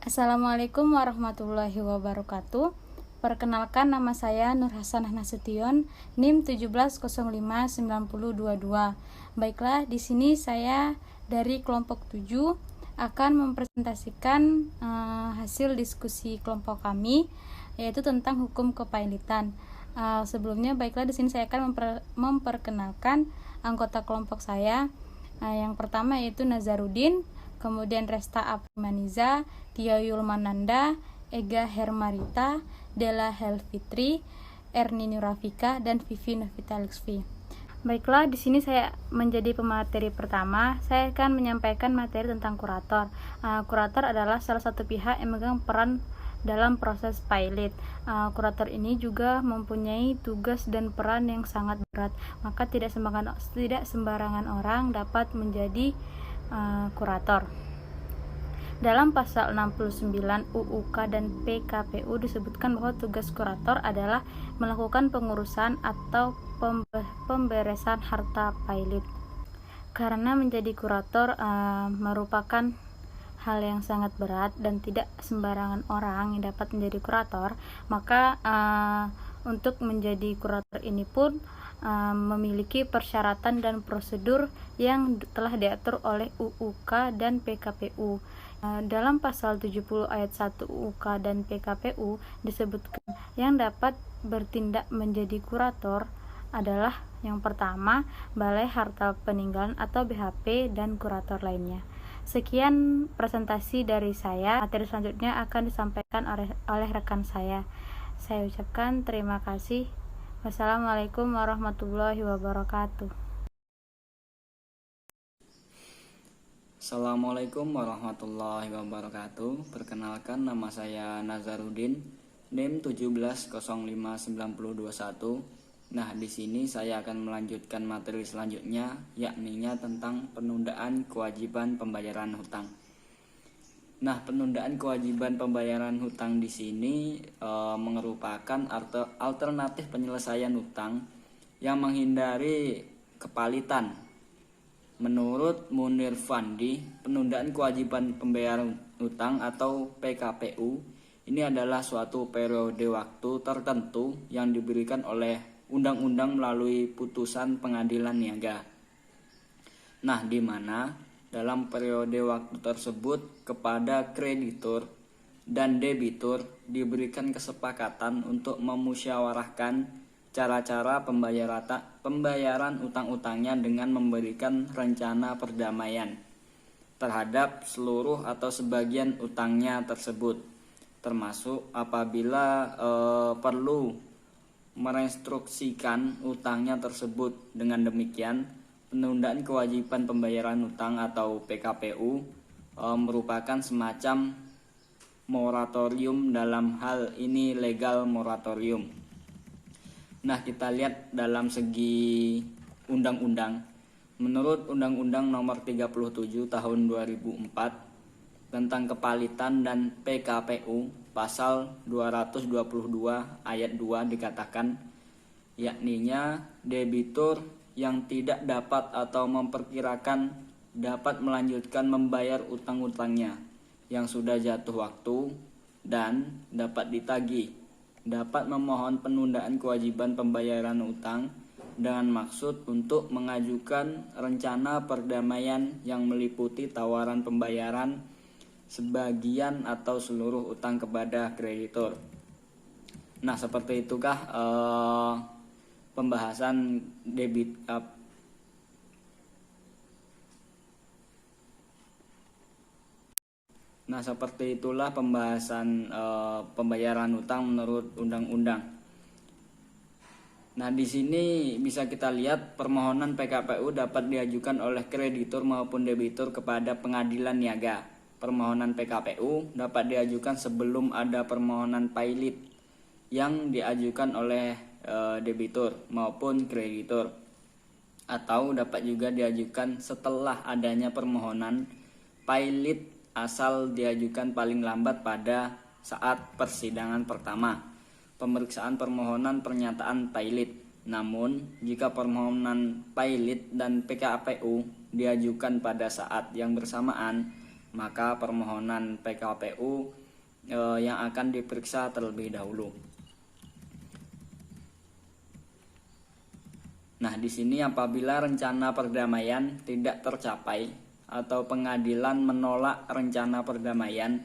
Assalamualaikum warahmatullahi wabarakatuh. Perkenalkan, nama saya Nur Hasanah Nasution, NIM 17059022. Baiklah, di sini saya dari kelompok 7 akan mempresentasikan hasil diskusi kelompok kami, yaitu tentang hukum kepailitan. Sebelumnya, baiklah, di sini saya akan memperkenalkan anggota kelompok saya. Yang pertama yaitu Nazarudin, kemudian Resta Aprimaniza, Tia Yulmananda, Ega Hermarita, Della Helfitri, Erni Nurafika, dan Vivi Novita Lexvi. Baiklah, di sini saya menjadi pemateri pertama. Saya akan menyampaikan materi tentang kurator. Kurator adalah salah satu pihak yang memegang peran dalam proses pilot. Kurator ini juga mempunyai tugas dan peran yang sangat berat. Maka tidak sembarangan orang dapat menjadi kurator. Dalam pasal 69 UUK dan PKPU disebutkan bahwa tugas kurator adalah melakukan pengurusan atau pemberesan harta pilot. Karena menjadi kurator merupakan hal yang sangat berat dan tidak sembarangan orang yang dapat menjadi kurator, maka untuk menjadi kurator ini pun memiliki persyaratan dan prosedur yang telah diatur oleh UUK dan PKPU. Dalam pasal 70 ayat 1 UUK dan PKPU disebutkan yang dapat bertindak menjadi kurator adalah yang pertama, Balai Harta Peninggalan atau BHP dan kurator lainnya. Sekian presentasi dari saya. Materi selanjutnya akan disampaikan oleh rekan saya. Saya ucapkan terima kasih. Wassalamualaikum warahmatullahi wabarakatuh. Assalamualaikum warahmatullahi wabarakatuh. Perkenalkan, nama saya Nazarudin, NIM 17059021. Nah, di sini saya akan melanjutkan materi selanjutnya, yakninya tentang penundaan kewajiban pembayaran hutang. Nah, penundaan kewajiban pembayaran hutang di sini merupakan alternatif penyelesaian hutang yang menghindari kepalitan. Menurut Munir Fandi, penundaan kewajiban pembayaran hutang atau PKPU ini adalah suatu periode waktu tertentu yang diberikan oleh undang-undang melalui putusan pengadilan niaga. Nah, di mana dalam periode waktu tersebut kepada kreditur dan debitur diberikan kesepakatan untuk memusyawarahkan cara-cara pembayaran utang-utangnya dengan memberikan rencana perdamaian terhadap seluruh atau sebagian utangnya tersebut, termasuk apabila perlu merestruksikan utangnya tersebut. Dengan demikian, penundaan kewajiban pembayaran utang atau PKPU merupakan semacam moratorium, dalam hal ini legal moratorium. Nah, kita lihat dalam segi undang-undang. Menurut Undang-Undang Nomor 37 Tahun 2004 tentang Kepalitan dan PKPU, pasal 222 ayat 2 dikatakan, yakninya debitur yang tidak dapat atau memperkirakan dapat melanjutkan membayar utang-utangnya yang sudah jatuh waktu dan dapat ditagih, dapat memohon penundaan kewajiban pembayaran utang dengan maksud untuk mengajukan rencana perdamaian yang meliputi tawaran pembayaran sebagian atau seluruh utang kepada kreditur. Nah, seperti itukah pembahasan debit Nah, seperti itulah pembahasan pembayaran utang menurut undang-undang. Nah, di sini bisa kita lihat permohonan PKPU dapat diajukan oleh kreditur maupun debitur kepada pengadilan niaga. Permohonan PKPU dapat diajukan sebelum ada permohonan pilot yang diajukan oleh debitur maupun kreditur, atau dapat juga diajukan setelah adanya permohonan pilot asal diajukan paling lambat pada saat persidangan pertama pemeriksaan permohonan pernyataan pilot. Namun, jika permohonan pilot dan PKPU diajukan pada saat yang bersamaan, maka permohonan PKPU yang akan diperiksa terlebih dahulu. Nah, di sini apabila rencana perdamaian tidak tercapai atau pengadilan menolak rencana perdamaian,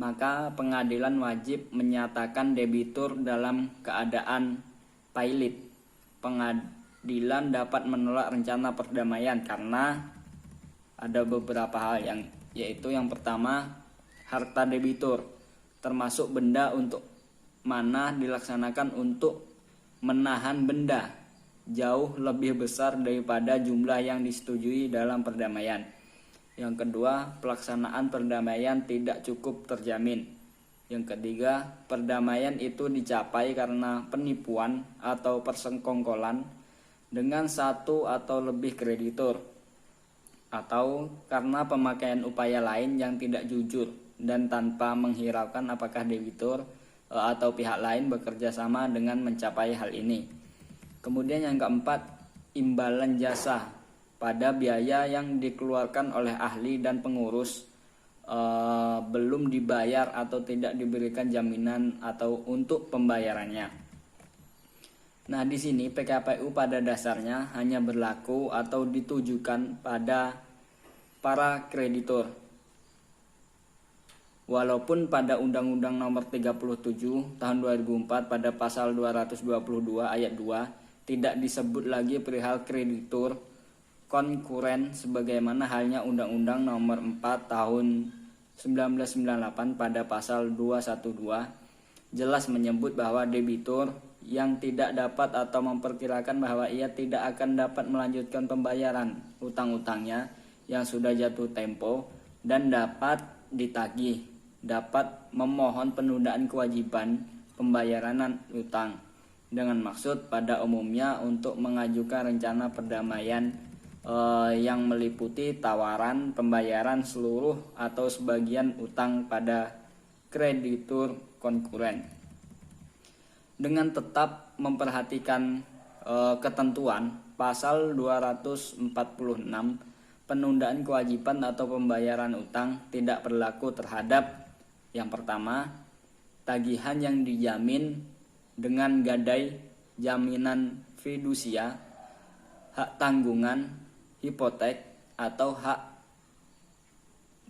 maka pengadilan wajib menyatakan debitur dalam keadaan pailit. Pengadilan dapat menolak rencana perdamaian karena ada beberapa hal, yaitu yang pertama, harta debitur, termasuk benda untuk mana dilaksanakan untuk menahan benda jauh lebih besar daripada jumlah yang disetujui dalam perdamaian. Yang kedua, pelaksanaan perdamaian tidak cukup terjamin. Yang ketiga, perdamaian itu dicapai karena penipuan atau persekongkolan dengan satu atau lebih kreditur, atau karena pemakaian upaya lain yang tidak jujur dan tanpa menghiraukan apakah debitur atau pihak lain bekerja sama dengan mencapai hal ini. Kemudian yang keempat, imbalan jasa pada biaya yang dikeluarkan oleh ahli dan pengurus belum dibayar atau tidak diberikan jaminan atau untuk pembayarannya. Nah, di sini PKPU pada dasarnya hanya berlaku atau ditujukan pada para kreditur. Walaupun pada Undang-Undang Nomor 37 Tahun 2004 pada pasal 222 ayat 2 tidak disebut lagi perihal kreditur konkuren sebagaimana halnya Undang-Undang Nomor 4 Tahun 1998 pada pasal 212 jelas menyebut bahwa debitur yang tidak dapat atau memperkirakan bahwa ia tidak akan dapat melanjutkan pembayaran utang-utangnya yang sudah jatuh tempo dan dapat ditagih, dapat memohon penundaan kewajiban pembayaran utang dengan maksud pada umumnya untuk mengajukan rencana perdamaian yang meliputi tawaran pembayaran seluruh atau sebagian utang pada kreditur konkuren. Dengan tetap memperhatikan ketentuan pasal 246, penundaan kewajiban atau pembayaran utang tidak berlaku terhadap yang pertama, tagihan yang dijamin dengan gadai jaminan fidusia, hak tanggungan, hipotek, atau hak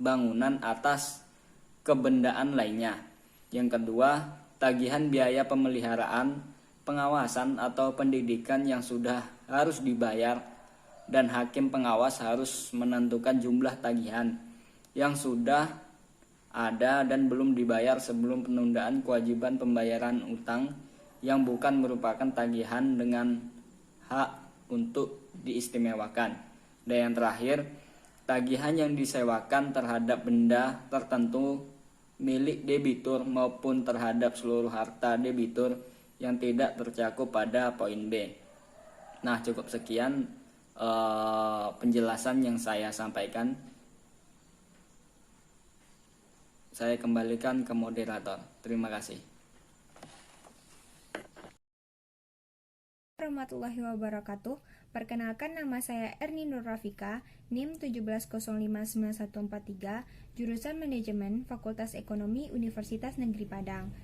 bangunan atas kebendaan lainnya. Yang kedua, tagihan biaya pemeliharaan, pengawasan, atau pendidikan yang sudah harus dibayar dan hakim pengawas harus menentukan jumlah tagihan yang sudah ada dan belum dibayar sebelum penundaan kewajiban pembayaran utang yang bukan merupakan tagihan dengan hak untuk diistimewakan. Dan yang terakhir, tagihan yang disewakan terhadap benda tertentu milik debitur maupun terhadap seluruh harta debitur yang tidak tercakup pada poin B. Nah, cukup sekian penjelasan yang saya sampaikan. Saya kembalikan ke moderator. Terima kasih. Warahmatullahi wabarakatuh. Perkenalkan, nama saya Erni Nur Rafika, NIM 170591143, jurusan Manajemen Fakultas Ekonomi Universitas Negeri Padang.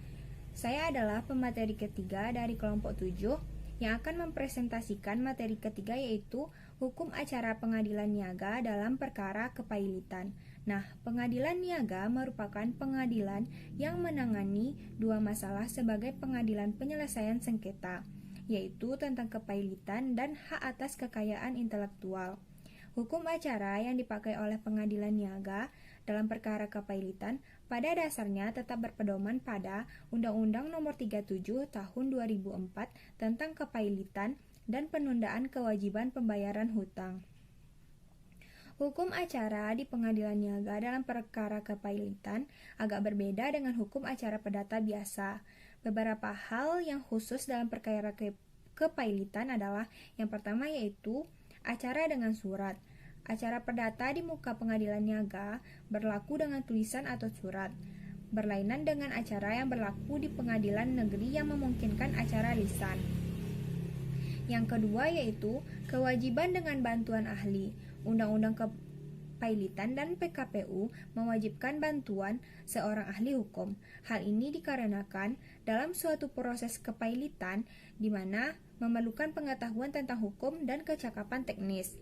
Saya adalah pemateri ketiga dari kelompok 7 yang akan mempresentasikan materi ketiga, yaitu hukum acara pengadilan niaga dalam perkara kepailitan. Nah, pengadilan niaga merupakan pengadilan yang menangani dua masalah sebagai pengadilan penyelesaian sengketa, yaitu tentang kepailitan dan hak atas kekayaan intelektual. Hukum acara yang dipakai oleh pengadilan niaga dalam perkara kepailitan pada dasarnya tetap berpedoman pada Undang-Undang Nomor 37 Tahun 2004 tentang kepailitan dan penundaan kewajiban pembayaran hutang. Hukum acara di pengadilan niaga dalam perkara kepailitan agak berbeda dengan hukum acara perdata biasa. Beberapa hal yang khusus dalam perkara kepailitan adalah yang pertama, yaitu acara dengan surat. Acara perdata di muka pengadilan niaga berlaku dengan tulisan atau surat, berlainan dengan acara yang berlaku di pengadilan negeri yang memungkinkan acara lisan. Yang kedua, yaitu kewajiban dengan bantuan ahli. Undang-undang Kepailitan dan PKPU mewajibkan bantuan seorang ahli hukum. Hal ini dikarenakan dalam suatu proses kepailitan di mana memerlukan pengetahuan tentang hukum dan kecakapan teknis.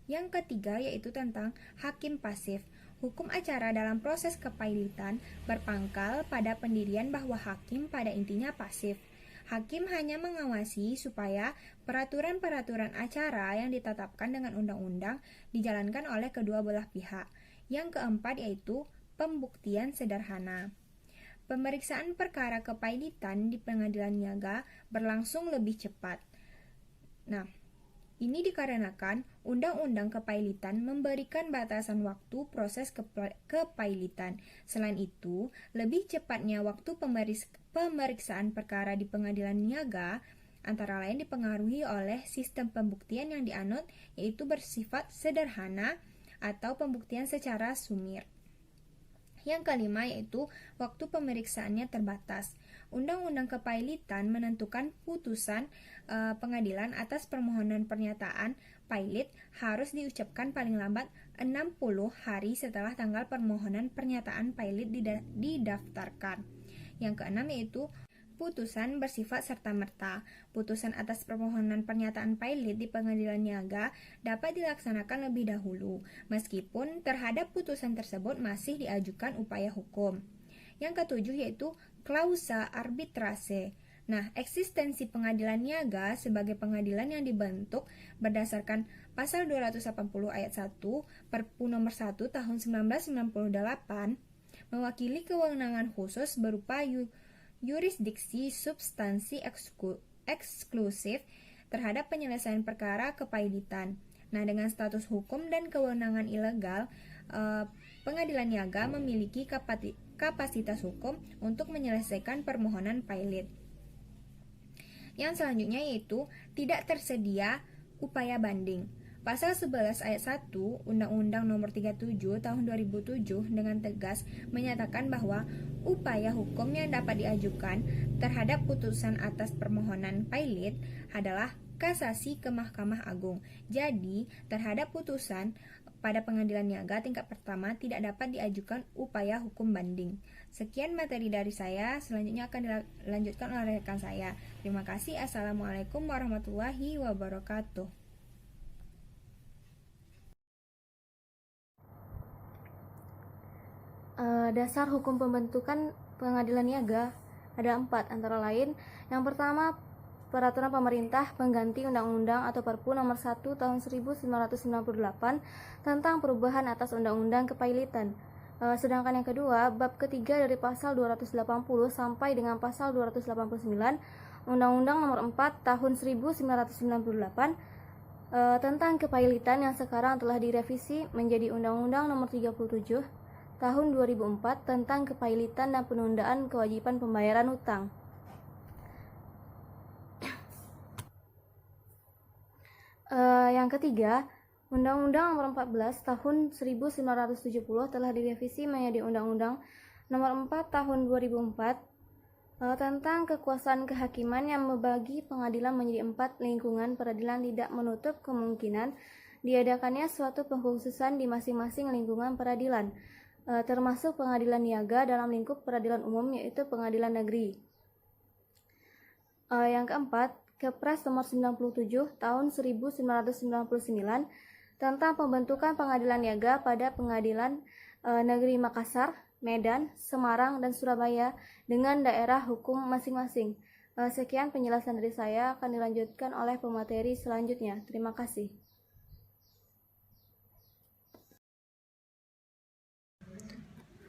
Yang ketiga yaitu tentang hakim pasif. Hukum acara dalam proses kepailitan berpangkal pada pendirian bahwa hakim pada intinya pasif. Hakim hanya mengawasi supaya peraturan-peraturan acara yang ditetapkan dengan undang-undang dijalankan oleh kedua belah pihak. Yang keempat yaitu pembuktian sederhana. Pemeriksaan perkara kepailitan di pengadilan niaga berlangsung lebih cepat. Nah, ini dikarenakan Undang-Undang Kepailitan memberikan batasan waktu proses kepailitan. Selain itu, lebih cepatnya waktu pemeriksaan perkara di pengadilan niaga antara lain dipengaruhi oleh sistem pembuktian yang dianut, yaitu bersifat sederhana atau pembuktian secara sumir. Yang kelima yaitu waktu pemeriksaannya terbatas. Undang-Undang Kepailitan menentukan putusan pengadilan atas permohonan pernyataan pailit harus diucapkan paling lambat 60 hari setelah tanggal permohonan pernyataan pailit didaftarkan. Yang keenam yaitu putusan bersifat serta-merta. Putusan atas permohonan pernyataan pailit di pengadilan niaga dapat dilaksanakan lebih dahulu, meskipun terhadap putusan tersebut masih diajukan upaya hukum. Yang ketujuh yaitu klausa arbitrase. Nah, eksistensi pengadilan niaga sebagai pengadilan yang dibentuk berdasarkan pasal 280 ayat 1 Perpu nomor 1 tahun 1998 mewakili kewenangan khusus berupa yurisdiksi substansi eksklusif terhadap penyelesaian perkara kepailitan. Nah, dengan status hukum dan kewenangan ilegal, pengadilan niaga memiliki kapasitas hukum untuk menyelesaikan permohonan pailit. Yang selanjutnya yaitu tidak tersedia upaya banding. Pasal 11 ayat 1 Undang-Undang Nomor 37 Tahun 2007 dengan tegas menyatakan bahwa upaya hukum yang dapat diajukan terhadap putusan atas permohonan pailit adalah kasasi ke Mahkamah Agung. Jadi, terhadap putusan pada pengadilan niaga tingkat pertama tidak dapat diajukan upaya hukum banding. Sekian materi dari saya, selanjutnya akan dilanjutkan oleh rekan saya. Terima kasih. Assalamualaikum warahmatullahi wabarakatuh. Dasar hukum pembentukan pengadilan niaga ada 4, antara lain yang pertama Peraturan Pemerintah Pengganti Undang-Undang atau Perpu Nomor 1 Tahun 1998 tentang perubahan atas Undang-Undang Kepailitan. Sedangkan yang kedua, bab ketiga dari pasal 280 sampai dengan pasal 289 Undang-Undang Nomor 4 Tahun 1998 tentang kepailitan yang sekarang telah direvisi menjadi Undang-Undang Nomor 37 Tahun 2004 tentang kepailitan dan penundaan kewajiban pembayaran utang. Yang ketiga, Undang-Undang Nomor 14 Tahun 1970 telah direvisi menjadi Undang-Undang Nomor 4 Tahun 2004 tentang kekuasaan kehakiman yang membagi pengadilan menjadi 4 lingkungan peradilan, tidak menutup kemungkinan diadakannya suatu pengkhususan di masing-masing lingkungan peradilan, termasuk pengadilan niaga dalam lingkup peradilan umum, yaitu pengadilan negeri. Yang keempat, Kepres Nomor 97 Tahun 1999 tentang pembentukan pengadilan niaga pada pengadilan negeri Makassar, Medan, Semarang, dan Surabaya dengan daerah hukum masing-masing. Sekian penjelasan dari saya, akan dilanjutkan oleh pemateri selanjutnya. Terima kasih.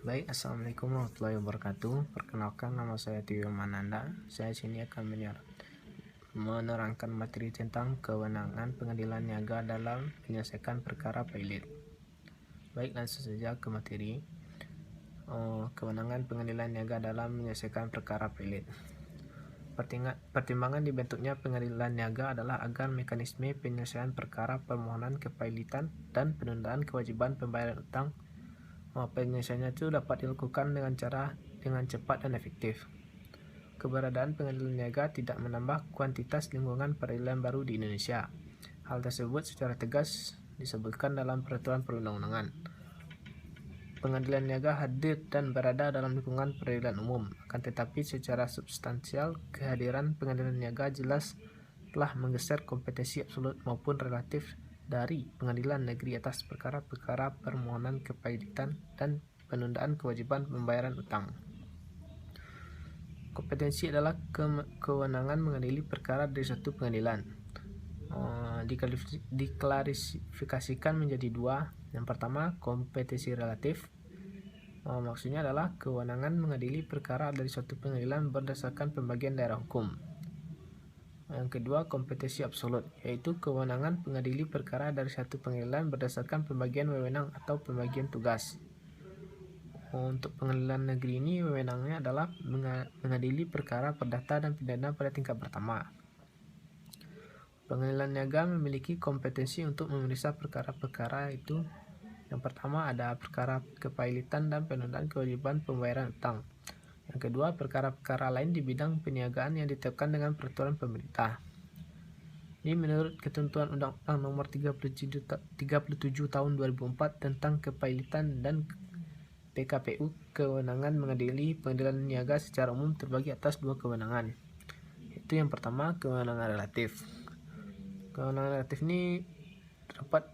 Baik, Assalamualaikum warahmatullahi wabarakatuh. Perkenalkan, nama saya Tio Mananda. Saya sini akan menerangkan materi tentang kewenangan pengadilan niaga dalam menyelesaikan perkara pailit. Baik, langsung saja ke materi. Kewenangan pengadilan niaga dalam menyelesaikan perkara pailit. Pertimbangan dibentuknya pengadilan niaga adalah agar mekanisme penyelesaian perkara permohonan kepailitan dan penundaan kewajiban pembayaran utang penyelesaiannya itu dapat dilakukan dengan cepat dan efektif. Keberadaan pengadilan niaga tidak menambah kuantitas lingkungan peradilan baru di Indonesia. Hal tersebut secara tegas disebutkan dalam peraturan perundang-undangan. Pengadilan niaga hadir dan berada dalam lingkungan peradilan umum, akan tetapi secara substansial kehadiran pengadilan niaga jelas telah menggeser kompetensi absolut maupun relatif dari pengadilan negeri atas perkara-perkara permohonan kepailitan dan penundaan kewajiban pembayaran utang. Kompetensi adalah kewenangan mengadili perkara dari satu pengadilan. Diklarifikasikan menjadi dua. Yang pertama, kompetensi relatif. Maksudnya adalah kewenangan mengadili perkara dari suatu pengadilan berdasarkan pembagian daerah hukum. Yang kedua, kompetensi absolut, yaitu kewenangan mengadili perkara dari satu pengadilan berdasarkan pembagian wewenang atau pembagian tugas. Untuk pengadilan negeri ini, wewenangnya adalah mengadili perkara perdata dan pidana pada tingkat pertama. Pengadilan niaga memiliki kompetensi untuk memeriksa perkara-perkara itu. Yang pertama ada perkara kepailitan dan penundaan kewajiban pembayaran utang. Yang kedua, perkara-perkara lain di bidang peniagaan yang ditetapkan dengan peraturan pemerintah. Ini menurut ketentuan Undang-Undang Nomor 37 Tahun 2004 tentang kepailitan dan PKPU, kewenangan mengadili pengadilan niaga secara umum terbagi atas dua kewenangan. Itu yang pertama, kewenangan relatif. Kewenangan relatif ini terdapat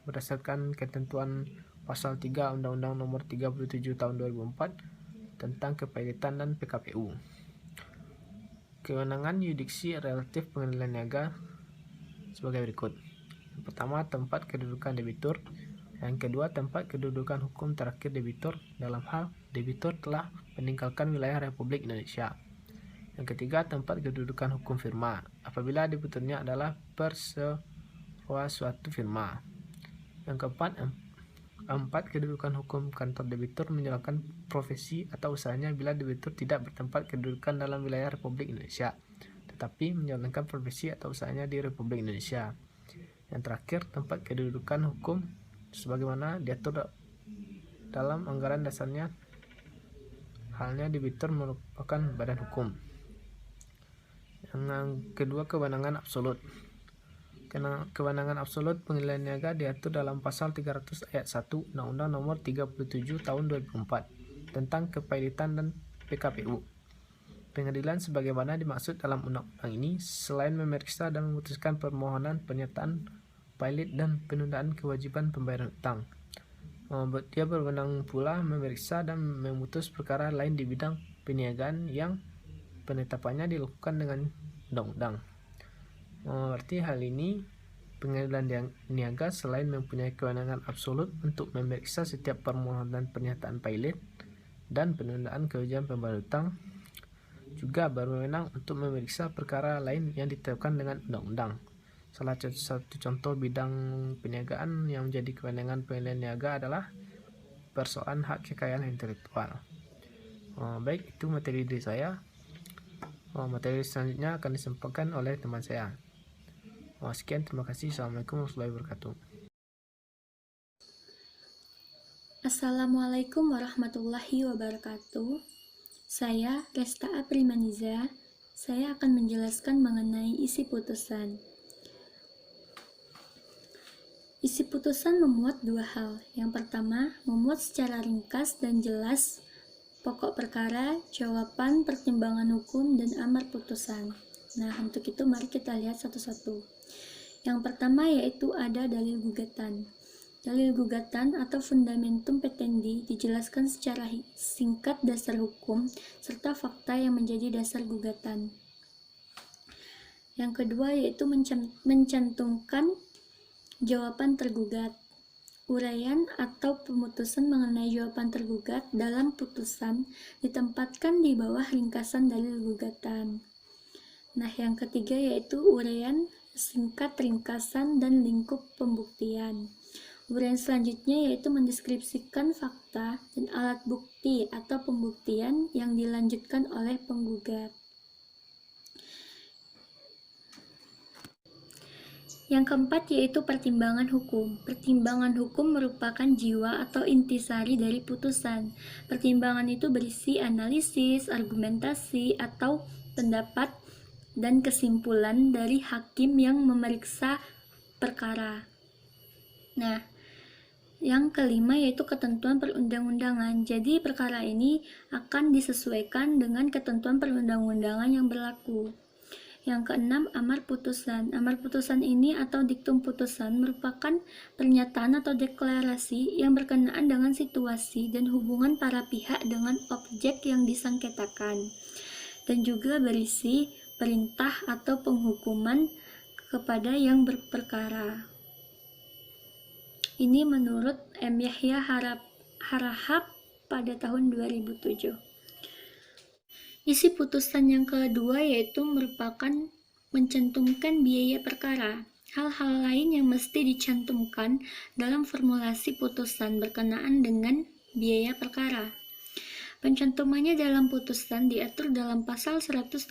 berdasarkan ketentuan pasal 3 Undang-Undang Nomor 37 Tahun 2004 tentang kepailitan dan PKPU. Kewenangan yurisdiksi relatif pengadilan niaga sebagai berikut. Yang pertama, tempat kedudukan debitur. Yang kedua, tempat kedudukan hukum terakhir debitur dalam hal debitur telah meninggalkan wilayah Republik Indonesia. Yang ketiga, tempat kedudukan hukum firma apabila debiturnya adalah persewa suatu firma. Yang keempat, kedudukan hukum kantor debitur menjalankan profesi atau usahanya bila debitur tidak bertempat kedudukan dalam wilayah Republik Indonesia, tetapi menjalankan profesi atau usahanya di Republik Indonesia. Yang terakhir, tempat kedudukan hukum sebagaimana diatur dalam anggaran dasarnya, halnya debitur merupakan badan hukum. Yang kedua, kewenangan absolut. Kewenangan absolut pengadilan niaga diatur dalam pasal 300 ayat 1 Undang-Undang Nomor 37 Tahun 2004 tentang kepailitan dan PKPU. Pengadilan sebagaimana dimaksud dalam undang-undang ini selain memeriksa dan memutuskan permohonan pernyataan pailit dan penundaan kewajiban pembayaran utang, dia berwenang pula memeriksa dan memutus perkara lain di bidang peniagaan yang penetapannya dilakukan dengan undang-undang. Berarti hal ini pengadilan niaga selain mempunyai kewenangan absolut untuk memeriksa setiap permohonan pernyataan pailit dan penundaan kewajiban pembayaran utang, juga berwenang untuk memeriksa perkara lain yang ditetapkan dengan undang-undang. Salah satu contoh bidang peniagaan yang menjadi kewenangan pengadilan niaga adalah persoalan hak kekayaan intelektual. Baik, itu materi dari saya. Materi selanjutnya akan disampaikan oleh teman saya. Sekian, terima kasih. Assalamualaikum warahmatullahi wabarakatuh. Assalamualaikum warahmatullahi wabarakatuh. Saya Resta Aprimaniza. Saya akan menjelaskan mengenai isi putusan. Isi putusan memuat dua hal. Yang pertama, memuat secara ringkas dan jelas pokok perkara, jawaban, pertimbangan hukum, dan amar putusan. Nah, untuk itu mari kita lihat satu-satu. Yang pertama yaitu ada dalil gugatan. Dalil gugatan atau fundamentum petendi dijelaskan secara singkat dasar hukum serta fakta yang menjadi dasar gugatan. Yang kedua yaitu mencantumkan jawaban tergugat. Uraian atau pemutusan mengenai jawaban tergugat dalam putusan ditempatkan di bawah ringkasan dalil gugatan. Nah, yang ketiga yaitu uraian, singkat, ringkasan, dan lingkup pembuktian. Uraian selanjutnya yaitu mendeskripsikan fakta dan alat bukti atau pembuktian yang dilanjutkan oleh penggugat. Yang keempat yaitu pertimbangan hukum. Pertimbangan hukum merupakan jiwa atau intisari dari putusan. Pertimbangan itu berisi analisis, argumentasi, atau pendapat dan kesimpulan dari hakim yang memeriksa perkara. Nah, yang kelima yaitu ketentuan perundang-undangan. Jadi perkara ini akan disesuaikan dengan ketentuan perundang-undangan yang berlaku. Yang keenam, amar putusan. Amar putusan ini atau diktum putusan merupakan pernyataan atau deklarasi yang berkenaan dengan situasi dan hubungan para pihak dengan objek yang disengketakan, dan juga berisi perintah atau penghukuman kepada yang berperkara. Ini menurut M. Yahya Harahap pada tahun 2007. Isi putusan yang kedua yaitu merupakan mencantumkan biaya perkara. Hal-hal lain yang mesti dicantumkan dalam formulasi putusan berkenaan dengan biaya perkara. Pencantumannya dalam putusan diatur dalam pasal 184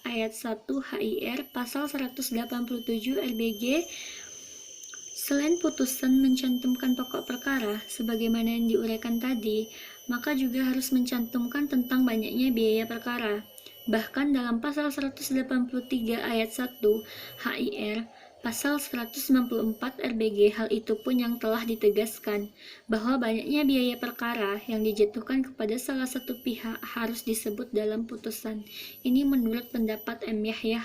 ayat 1 HIR, pasal 187 RBG. Selain putusan mencantumkan pokok perkara, sebagaimana yang diuraikan tadi, maka juga harus mencantumkan tentang banyaknya biaya perkara. Bahkan dalam pasal 183 ayat 1 HIR, pasal 194 RBG, hal itu pun yang telah ditegaskan, bahwa banyaknya biaya perkara yang dijatuhkan kepada salah satu pihak harus disebut dalam putusan. Ini menurut pendapat M. Yahya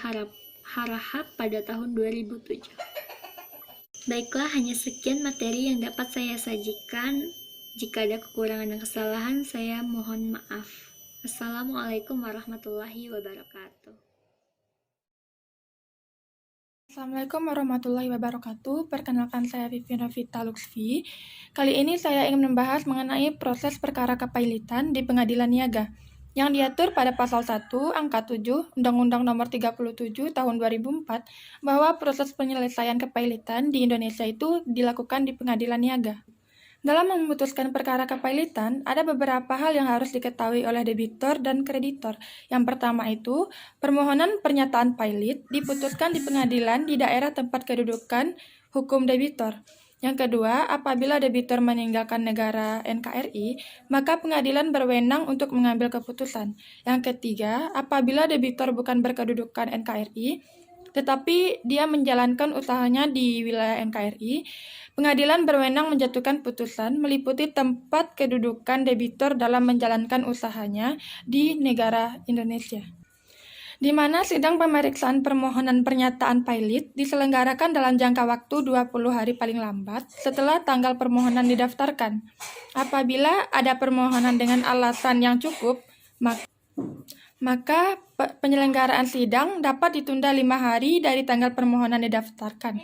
Harahap pada tahun 2007. Baiklah, hanya sekian materi yang dapat saya sajikan. Jika ada kekurangan dan kesalahan, saya mohon maaf. Assalamualaikum warahmatullahi wabarakatuh. Assalamualaikum warahmatullahi wabarakatuh. Perkenalkan, saya Vivi Novita Luxvi. Kali ini saya ingin membahas mengenai proses perkara kepailitan di pengadilan niaga yang diatur pada pasal 1 angka 7 Undang-Undang Nomor 37 Tahun 2004 bahwa proses penyelesaian kepailitan di Indonesia itu dilakukan di pengadilan niaga. Dalam memutuskan perkara kepailitan, ada beberapa hal yang harus diketahui oleh debitor dan kreditor. Yang pertama itu, permohonan pernyataan pailit diputuskan di pengadilan di daerah tempat kedudukan hukum debitor. Yang kedua, apabila debitor meninggalkan negara NKRI, maka pengadilan berwenang untuk mengambil keputusan. Yang ketiga, apabila debitor bukan berkedudukan NKRI, tetapi dia menjalankan usahanya di wilayah NKRI, pengadilan berwenang menjatuhkan putusan meliputi tempat kedudukan debitor dalam menjalankan usahanya di negara Indonesia, di mana sidang pemeriksaan permohonan pernyataan pailit diselenggarakan dalam jangka waktu 20 hari paling lambat setelah tanggal permohonan didaftarkan. Apabila ada permohonan dengan alasan yang cukup, maka penyelenggaraan sidang dapat ditunda 5 hari dari tanggal permohonan didaftarkan.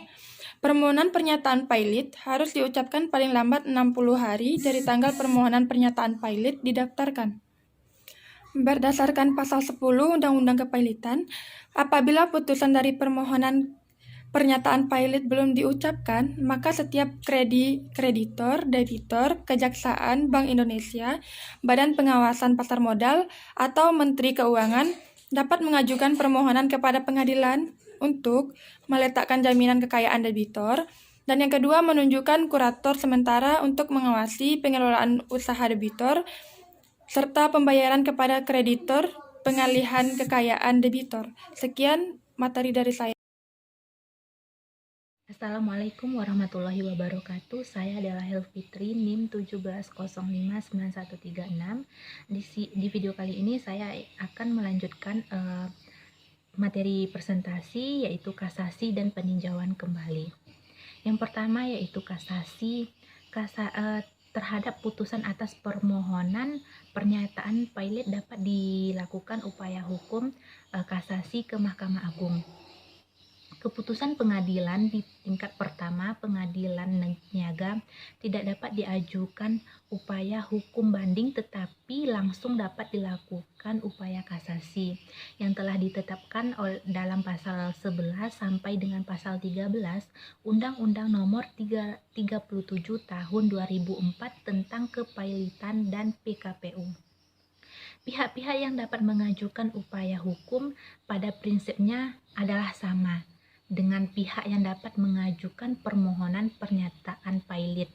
Permohonan pernyataan pailit harus diucapkan paling lambat 60 hari dari tanggal permohonan pernyataan pailit didaftarkan. Berdasarkan pasal 10 Undang-Undang Kepailitan, apabila putusan dari permohonan pernyataan pailit belum diucapkan, maka setiap kreditor, debitor, Kejaksaan, Bank Indonesia, Badan Pengawasan Pasar Modal, atau Menteri Keuangan dapat mengajukan permohonan kepada pengadilan untuk meletakkan jaminan kekayaan debitor, dan yang kedua menunjukkan kurator sementara untuk mengawasi pengelolaan usaha debitor serta pembayaran kepada kreditor, pengalihan kekayaan debitor. Sekian materi dari saya. Assalamualaikum warahmatullahi wabarakatuh. Saya adalah Helfitri, NIM 17059136. Di video kali ini saya akan melanjutkan materi presentasi, yaitu kasasi dan peninjauan kembali. Yang pertama yaitu kasasi terhadap putusan atas permohonan pernyataan pailit dapat dilakukan upaya hukum kasasi ke Mahkamah Agung. Keputusan pengadilan di tingkat pertama, pengadilan niaga, tidak dapat diajukan upaya hukum banding, tetapi langsung dapat dilakukan upaya kasasi yang telah ditetapkan dalam pasal 11 sampai dengan pasal 13 Undang-Undang Nomor 37 Tahun 2004 tentang Kepailitan dan PKPU. Pihak-pihak yang dapat mengajukan upaya hukum pada prinsipnya adalah sama dengan pihak yang dapat mengajukan permohonan pernyataan pailit,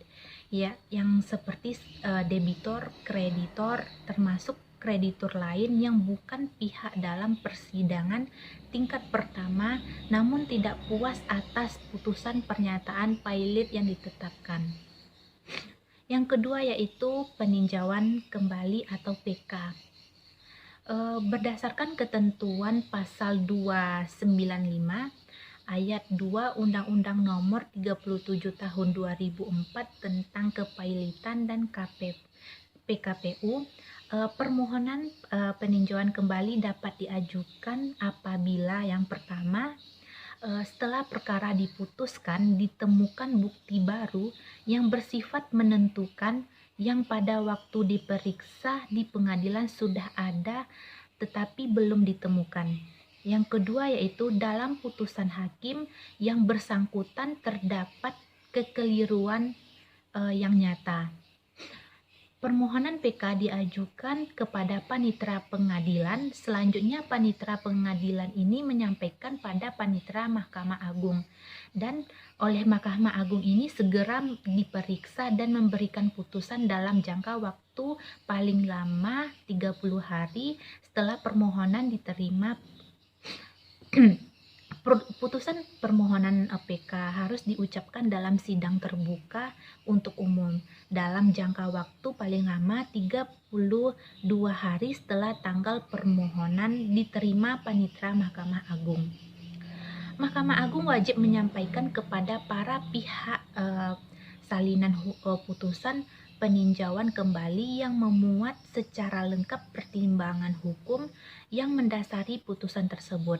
ya, yang seperti debitor, kreditor, termasuk kreditur lain yang bukan pihak dalam persidangan tingkat pertama namun tidak puas atas putusan pernyataan pilot yang ditetapkan. Yang kedua yaitu peninjauan kembali atau PK. Berdasarkan ketentuan pasal 295 ayat 2 Undang-Undang Nomor 37 Tahun 2004 tentang Kepailitan dan PKPU, permohonan peninjauan kembali dapat diajukan apabila yang pertama, setelah perkara diputuskan ditemukan bukti baru yang bersifat menentukan yang pada waktu diperiksa di pengadilan sudah ada tetapi belum ditemukan. Yang kedua yaitu dalam putusan hakim yang bersangkutan terdapat kekeliruan yang nyata. Permohonan PK diajukan kepada panitera pengadilan. Selanjutnya panitera pengadilan ini menyampaikan pada panitera Mahkamah Agung. Dan oleh Mahkamah Agung ini segera diperiksa dan memberikan putusan dalam jangka waktu paling lama 30 hari setelah permohonan diterima. Putusan permohonan PK harus diucapkan dalam sidang terbuka untuk umum dalam jangka waktu paling lama 32 hari setelah tanggal permohonan diterima panitera Mahkamah Agung. Mahkamah Agung wajib menyampaikan kepada para pihak salinan putusan peninjauan kembali yang memuat secara lengkap pertimbangan hukum yang mendasari putusan tersebut.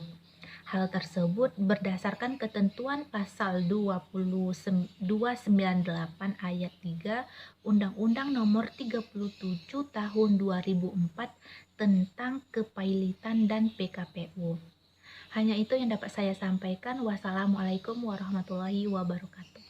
Hal tersebut berdasarkan ketentuan pasal 298 ayat 3 Undang-Undang Nomor 37 Tahun 2004 tentang Kepailitan dan PKPU. Hanya itu yang dapat saya sampaikan. Wassalamualaikum warahmatullahi wabarakatuh.